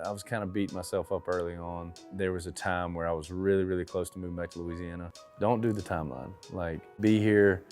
I was kind of beating myself up early on. There was a time where I was really, really close to moving back to Louisiana. Don't do the timeline. Like, be here,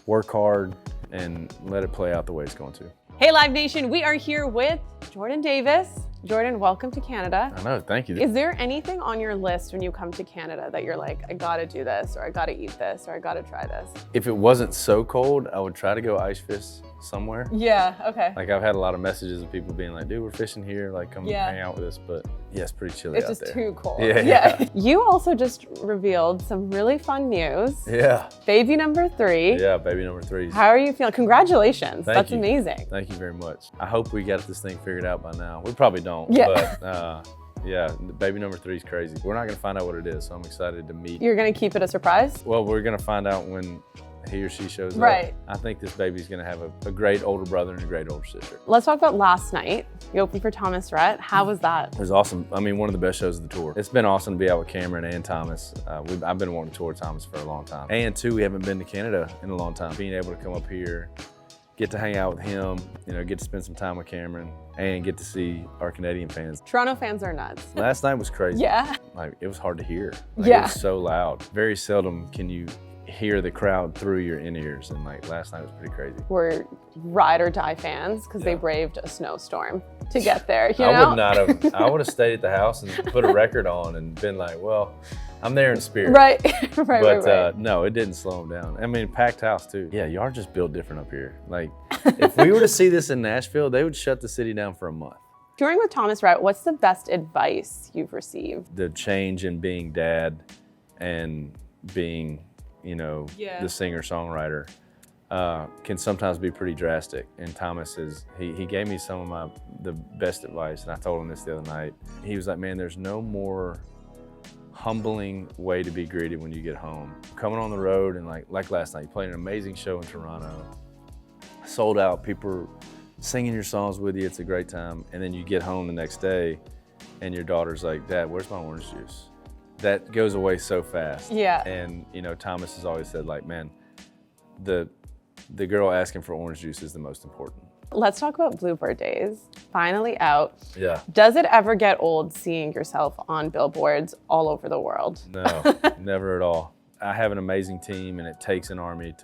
work hard, and let it play out the way it's going to. Hey Live Nation, we are here with Jordan Davis. Jordan, welcome to Canada. I know, thank you. Is there anything on your list when you come to Canada that you're like, I gotta do this, or I gotta eat this, or I gotta try this? If it wasn't so cold, I would try to go ice fish somewhere. Yeah, okay. Like, I've had a lot of messages of people being like, dude, we're fishing here, like, come hang out with us. But yeah, it's pretty chilly out there. It's just too cold. Yeah. You also just revealed some really fun news. Yeah. Baby number 3. Yeah, baby number 3. How are you feeling? Congratulations. Thank you. Amazing. Thank you very much. I hope we got this thing figured out by now. We probably don't, but yeah, baby number 3 is crazy. We're not gonna find out what it is, so I'm excited to meet. You're gonna keep it a surprise? Well, we're gonna find out when he or she shows up. Right. I think this baby's gonna have a great older brother and a great older sister. Let's talk about last night. You opened for Thomas Rhett. How was that? It was awesome. I mean, one of the best shows of the tour. It's been awesome to be out with Cameron and Thomas. I've been wanting to tour Thomas for a long time. And 2, we haven't been to Canada in a long time. Being able to come up here, get to hang out with him, you know, get to spend some time with Cameron, and get to see our Canadian fans. Toronto fans are nuts. Last night was crazy. Yeah. Like, it was hard to hear. Like, yeah. It was so loud. Very seldom can you hear the crowd through your in-ears, and like last night was pretty crazy. We're ride or die fans because they braved a snowstorm to get there, you know? I would not have. I would have stayed at the house and put a record on and been like, well, I'm there in spirit. Right, But no, it didn't slow them down. I mean, packed house too. Yeah, y'all are just built different up here. Like, if we were to see this in Nashville, they would shut the city down for a month. Touring with Thomas Rhett, what's the best advice you've received? The change in being dad and being, you know, the singer-songwriter can sometimes be pretty drastic. And Thomas he gave me some of the best advice, and I told him this the other night. He was like, man, there's no more humbling way to be greeted when you get home. Coming on the road and like last night, you played an amazing show in Toronto, sold out, people singing your songs with you, it's a great time. And then you get home the next day and your daughter's like, Dad, where's my orange juice? That goes away so fast. Yeah. And you know, Thomas has always said, like, man, the girl asking for orange juice is the most important. Let's talk about Bluebird Days, finally out. Yeah. Does it ever get old seeing yourself on billboards all over the world? No, never at all. I have an amazing team, and it takes an army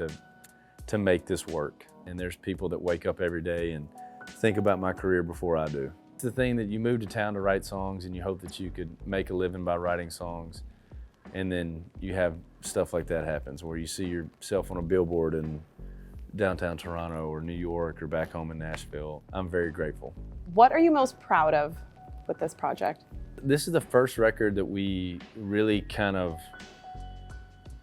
to make this work. And there's people that wake up every day and think about my career before I do. It's the thing that you move to town to write songs and you hope that you could make a living by writing songs. And then you have stuff like that happens where you see yourself on a billboard in downtown Toronto or New York or back home in Nashville. I'm very grateful. What are you most proud of with this project? This is the first record that we really kind of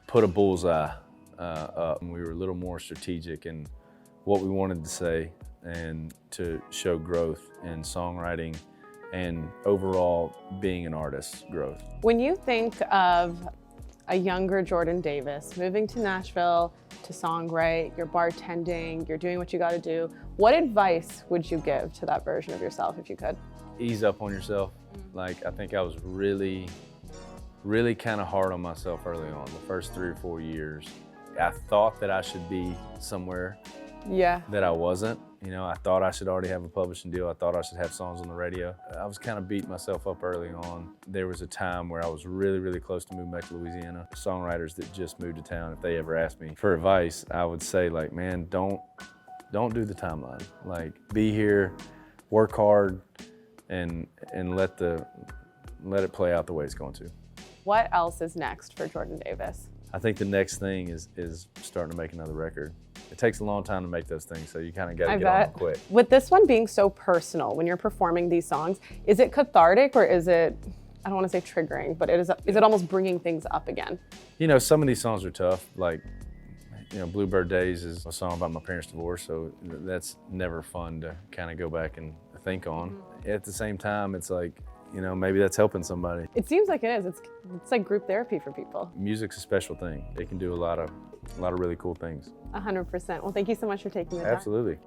put a bullseye up. We were a little more strategic in what we wanted to say and to show growth in songwriting and overall being an artist growth. When you think of a younger Jordan Davis moving to Nashville to songwrite, you're bartending, you're doing what you got to do, what advice would you give to that version of yourself if you could? Ease up on yourself. Like, I think I was really kind of hard on myself early on, the first 3 or 4 years. I thought that I should be somewhere that I wasn't. You know, I thought I should already have a publishing deal. I thought I should have songs on the radio. I was kind of beating myself up early on. There was a time where I was really, really close to moving back to Louisiana. Songwriters that just moved to town, if they ever asked me for advice, I would say, like, man, don't do the timeline. Like, be here, work hard, and let it play out the way it's going to. What else is next for Jordan Davis? I think the next thing is starting to make another record. It takes a long time to make those things, so you kind of got to get on it quick. With this one being so personal, when you're performing these songs, is it cathartic or is it, I don't want to say triggering, but is it almost bringing things up again? You know, some of these songs are tough. Like, you know, Bluebird Days is a song about my parents' divorce, so that's never fun to kind of go back and think on. At the same time, it's like, you know, maybe that's helping somebody. It seems like it is. It's like group therapy for people. Music's a special thing. It can do a lot of really cool things. 100%. Well, thank you so much for taking the time. Absolutely.